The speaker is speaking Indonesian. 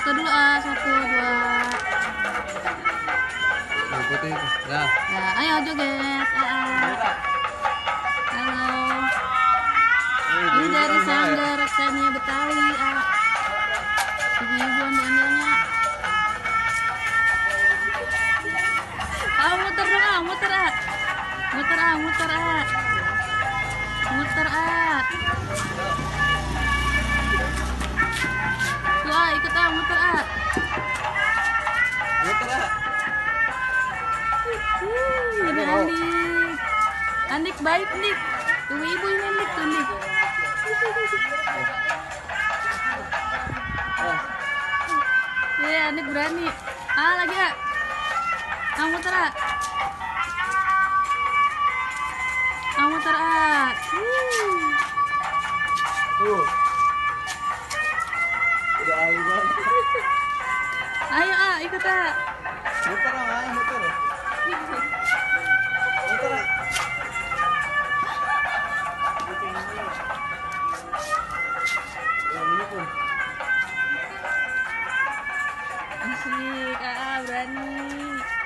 Foto dulu ah, 1, 2. Yang putih itu. Ya. Ya, ayo joget. Halo. Ini dari Sanggar Sania Betawi. Ibu-ibu ambil-ambilnya. Muter dong muter Muter muter Muter Tuh ikut muter Muter Ini Andik. Andik baik Andik. Ibu-ibu ini Andik tuh Andik. Iya Andik berani. Lagi muter muter Tuh. Udah ahli banget. Ayo ikut Muter ayo muter. Muter ini pun. Asik berani.